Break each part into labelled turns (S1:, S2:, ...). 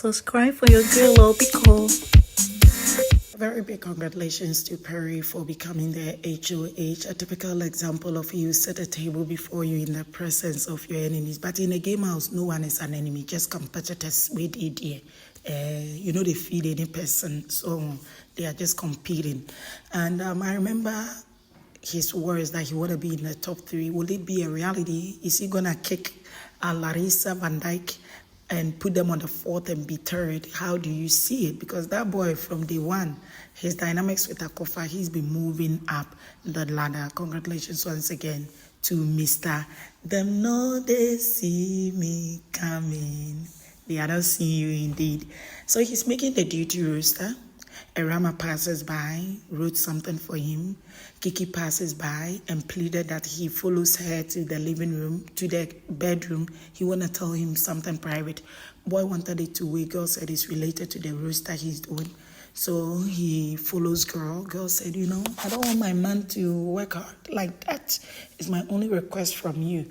S1: Subscribe for your girl Obiko.
S2: Very big congratulations to Perry for becoming the HOH, a typical example of you set a table before you in the presence of your enemies. But in a game house, no one is an enemy, just competitors with idea. They feed any person, so they are just competing. And I remember his words that he want to be in the top 3. Will it be a reality? Is he going to kick Larrisa, Van Dijk, and put them on the 4th and be 3rd? How do you see it? Because that boy from day one, his dynamics with Akorfa, he's been moving up the ladder. Congratulations once again to Mr. Them know they see me coming. They are not seeing you indeed. So he's making the duty roster. Ewurama passes by, wrote something for him. Kiki passes by and pleaded that he follows her to the living room, to the bedroom. He want to tell him something private. Boy wanted it to wait. Girl said it's related to the roster he's doing. So he follows girl. Girl said, I don't want my man to work hard like that. It's my only request from you.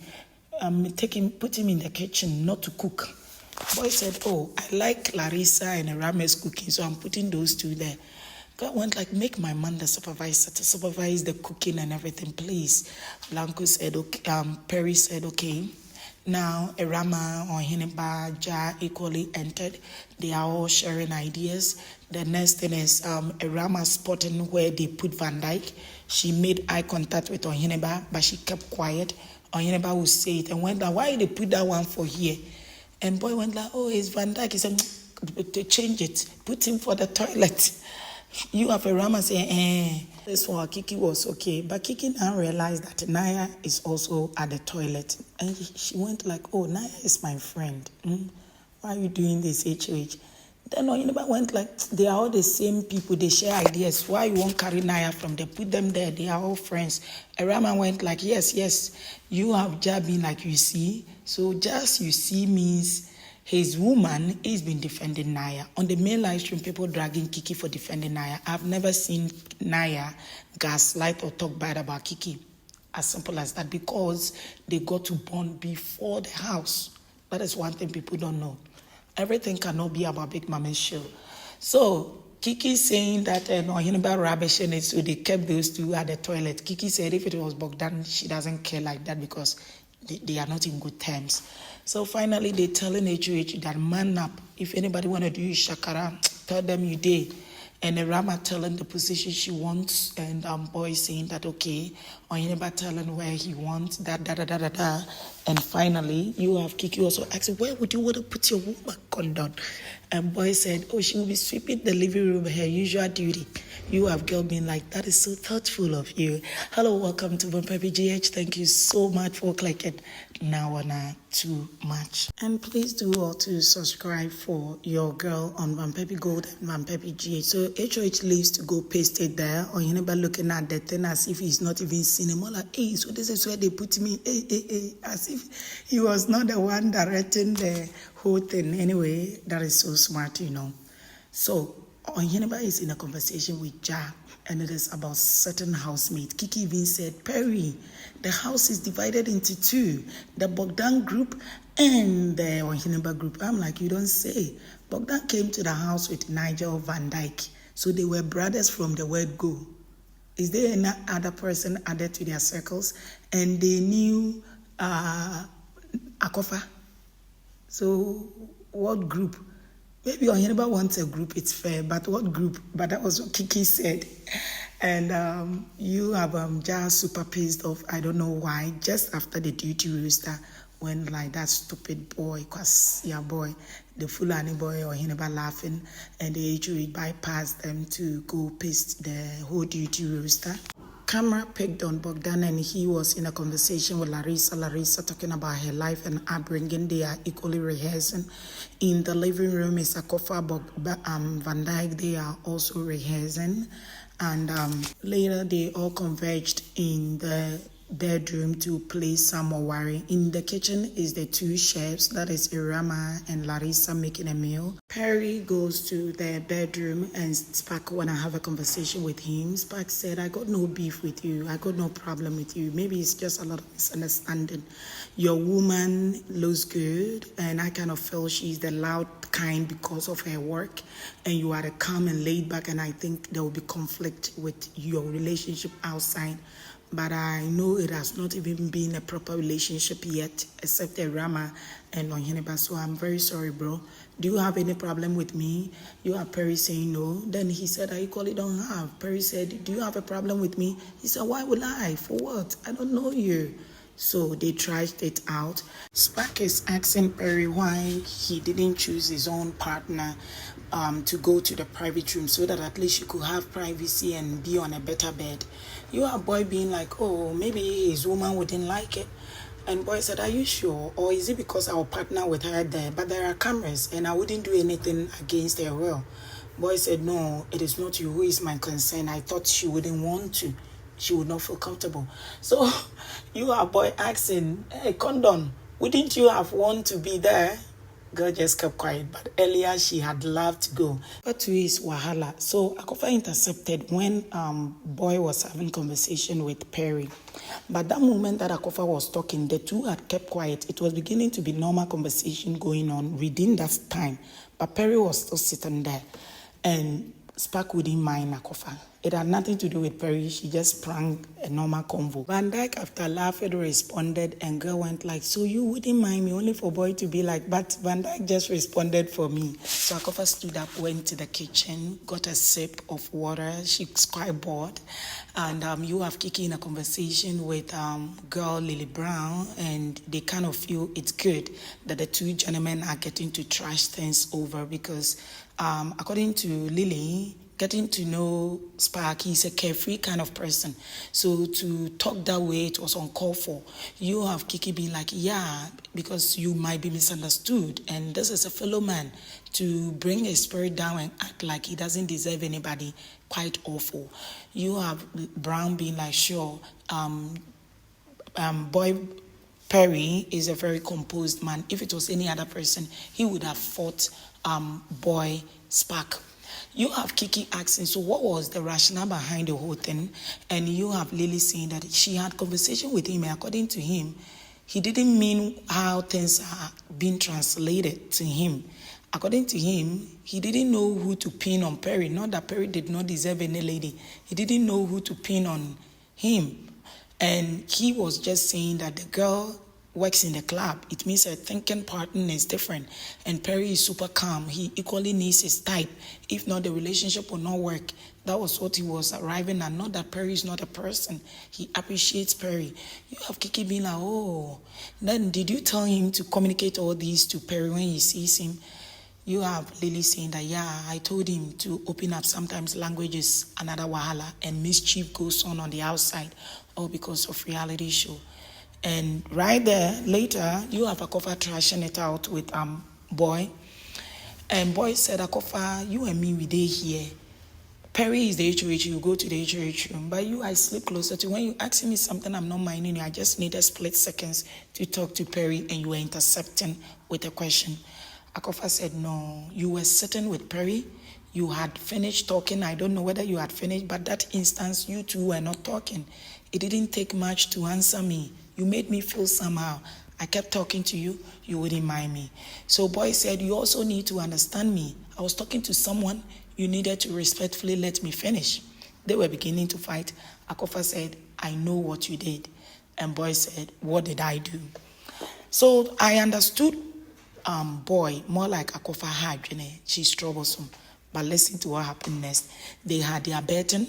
S2: Put him in the kitchen, not to cook. Boy said, I like Larrisa and Ewurama's cooking, so I'm putting those two there. God went make my man the supervisor to supervise the cooking and everything, please. Blanco said, okay. Perry said, okay. Now, Ewurama, Oheneba, Ja equally entered. They are all sharing ideas. The next thing is Ewurama spotting where they put Van Dijk. She made eye contact with Oheneba, but she kept quiet. Oheneba would say it and went like, why did they put that one for here? And boy went like, it's Van Dijk. He said, to change it, put him for the toilet. You have Ewurama saying, This one, Kiki was okay. But Kiki now realized that Naya is also at the toilet. And she went like, Naya is my friend. Why are you doing this, HOH? Then Oheneba went like, they are all the same people. They share ideas. Why you won't carry Naya from there? Put them there. They are all friends. Ewurama went like, yes. You have just been like you see. So just you see means his woman is been defending Naya. On the main live stream, people dragging Kiki for defending Naya. I've never seen Naya gaslight or talk bad about Kiki. As simple as that. Because they got to bond before the house. That is one thing people don't know. Everything cannot be about Big Mama's show. So Kiki saying that Oheneba rubbishing it, so they kept those two at the toilet. Kiki said if it was Bogdan, she doesn't care like that because they are not in good terms. So finally, they telling HOH that man up. If anybody want to do shakara, tell them you did. And Ewurama telling the position she wants, and boy saying that okay, Oheneba telling where he wants, that. And finally, you have Kiki also asking, where would you want to put your woman condom? And boy said, she will be sweeping the living room, her usual duty. You have girl being like, that is so thoughtful of you. Hello, welcome to Vampire GH. Thank you so much for clicking. Now too much. And please do also subscribe for your girl on Vampire Gold and Vampire GH. So HOH leaves to go paste it there, or you never looking at the thing as if he's not even seen him. All like, so this is where they put me, as if he was not the one directing the whole thing. Anyway, that is so smart, So Oheneba is in a conversation with Ja, and it is about certain housemate. Kiki even said, Perry, the house is divided into 2, the Bogdan group and the Oheneba group. I'm like, you don't say. Bogdan came to the house with Nigel Van Dijk, so they were brothers from the word go. Is there any other person added to their circles? And they knew Akorfa. So what group? Maybe Oheneba wants a group, it's fair, but what group? But that was what Kiki said. And you have just super pissed off, I don't know why, just after the duty rooster went like that stupid boy, because boy, the Fulani boy, Oheneba laughing, and the HOE bypassed them to go paste the whole duty rooster. Camera picked on Bogdan and he was in a conversation with Larrisa talking about her life and upbringing. They are equally rehearsing. In the living room is Akorfa, Van Dijk. They are also rehearsing. And later they all converged in the bedroom to play some worry. In the kitchen is the two chefs, that is Ewurama and Larrisa, making a meal. Perry goes to the bedroom and Spark wanna have a conversation with him. Spark said, I got no beef with you. I got no problem with you. Maybe it's just a lot of misunderstanding. Your woman looks good and I kind of feel she's the loud kind because of her work, and you are the calm and laid back, and I think there will be conflict with your relationship outside. But I know it has not even been a proper relationship yet, except Ewurama and Oheneba. So I'm very sorry, bro. Do you have any problem with me? You have Perry saying no. Then he said, I equally don't have. Perry said, do you have a problem with me? He said, why would I? For what? I don't know you. So they trashed it out. Spark is asking Perry why he didn't choose his own partner to go to the private room so that at least you could have privacy and be on a better bed. You are boy being like, oh, maybe his woman wouldn't like it. And boy said, are you sure? Or is it because I'll partner with her there? But there are cameras and I wouldn't do anything against her will. Boy said, no, it is not you who is my concern. I thought she wouldn't want to. She would not feel comfortable. So you are boy asking, hey, Condon, wouldn't you have wanted to be there? Girl just kept quiet, but earlier she had loved to go. But to his wahala. So Akorfa intercepted when boy was having conversation with Perry. But that moment that Akorfa was talking, the two had kept quiet. It was beginning to be normal conversation going on within that time. But Perry was still sitting there. And Spark wouldn't mind Akorfa. It had nothing to do with Perry. She just sprang a normal convo. Van Dyke, after laughing, responded, and girl went like, so you wouldn't mind me, only for boy to be like, but Van Dyke just responded for me. So Akorfa stood up, went to the kitchen, got a sip of water. She's quite bored. And you have Kiki in a conversation with girl Lily Brown, and they kind of feel it's good that the two gentlemen are getting to trash things over because according to Lily, getting to know Spark, he's a carefree kind of person. So to talk that way, it was uncalled for. You have Kiki being like, yeah, because you might be misunderstood. And this is a fellow man. To bring his spirit down and act like he doesn't deserve anybody, quite awful. You have Brown being like, sure, boy Perry is a very composed man. If it was any other person, he would have fought boy Spark. You have Kiki asking, so what was the rationale behind the whole thing? And you have Lily saying that she had conversation with him, and according to him, he didn't mean how things are being translated to him. According to him, he didn't know who to pin on Perry. Not that Perry did not deserve any lady. He didn't know who to pin on him. And he was just saying that the girl works in the club. It means her thinking pattern is different. And Perry is super calm. He equally needs his type. If not, the relationship will not work. That was what he was arriving at. Not that Perry is not a person. He appreciates Perry. You have Kiki being like, oh, then did you tell him to communicate all these to Perry when he sees him? You have Lily saying that, yeah, I told him to open up. Sometimes language is another wahala and mischief goes on the outside, all because of reality show. And right there, later, you have Akorfa trashing it out with Boy. And Boy said, Akorfa, you and me, we day here. Perry is the HOH, you go to the HOH room. But you, I sleep closer to. When you ask me something, I'm not minding you. I just need a split seconds to talk to Perry, and you were intercepting with a question. Akorfa said, no, you were sitting with Perry. You had finished talking. I don't know whether you had finished, but that instance, you two were not talking. It didn't take much to answer me. You made me feel somehow. I kept talking to you. You wouldn't mind me. So Boy said, you also need to understand me. I was talking to someone. You needed to respectfully let me finish. They were beginning to fight. Akorfa said, I know what you did. And Boy said, what did I do? So I understood Boy more like Akorfa had. She's troublesome. But listen to what happened next. They had their betting.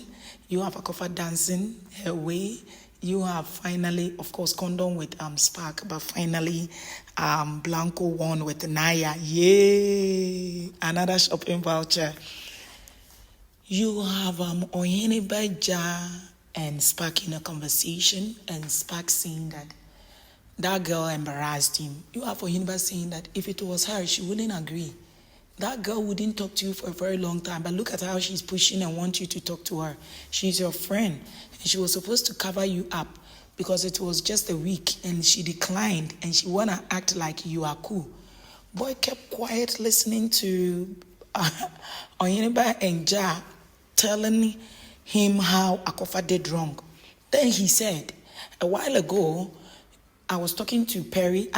S2: You have Akorfa dancing her way. You have finally, of course, Condom with Spark, but finally Blanco won with Naya. Yay! Another shopping voucher. You have Oheneba and Spark in a conversation, and Spark saying that girl embarrassed him. You have Oheneba saying that if it was her, she wouldn't agree. That girl wouldn't talk to you for a very long time, but look at how she's pushing and wants you to talk to her. She's your friend, and she was supposed to cover you up. because it was just a week and she declined and she wanna act like you are cool. Boy kept quiet listening to Oheneba and Ja telling him how Akorfa did wrong. Then he said, a while ago, I was talking to Perry.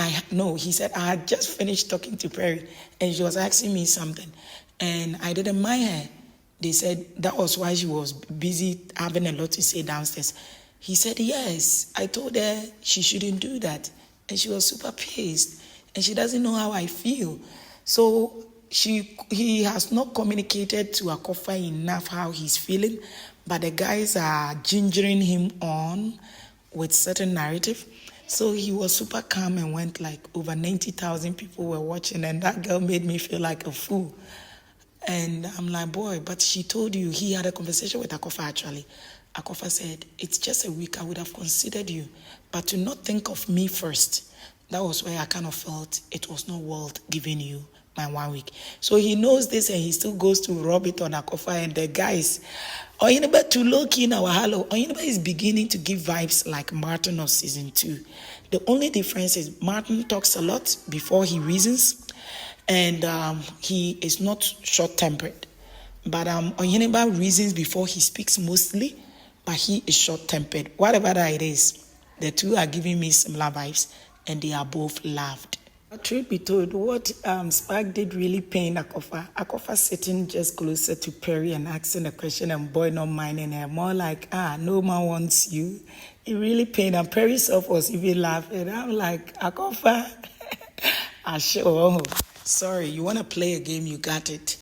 S2: He said, I had just finished talking to Perry and she was asking me something and I didn't mind her. They said that was why she was busy having a lot to say downstairs. He said, yes, I told her she shouldn't do that. And she was super pissed and she doesn't know how I feel. So he has not communicated to Akorfa enough how he's feeling, but the guys are gingering him on with certain narrative. So he was super calm and went like over 90,000 people were watching and that girl made me feel like a fool. And I'm like, boy, but she told you. He had a conversation with Akorfa actually. Akorfa said, it's just a week, I would have considered you, but to not think of me first, that was where I kind of felt it was not worth giving you my 1 week. So he knows this and he still goes to rub it on Akorfa and the guys. Oheneba too low-key now, hello. Oheneba is beginning to give vibes like Martin of season 2. The only difference is Martin talks a lot before he reasons and he is not short-tempered. But Oheneba reasons before he speaks mostly, but he is short-tempered. Whatever that it is, the two are giving me similar vibes and they are both loved. Truth be told, what Spark did really pain Akorfa. Akorfa sitting just closer to Perry and asking a question and boy not minding her. More like, no man wants you. It really pained and Perry self was even laughing. I'm like, Akorfa, sure. Sorry, you want to play a game, you got it.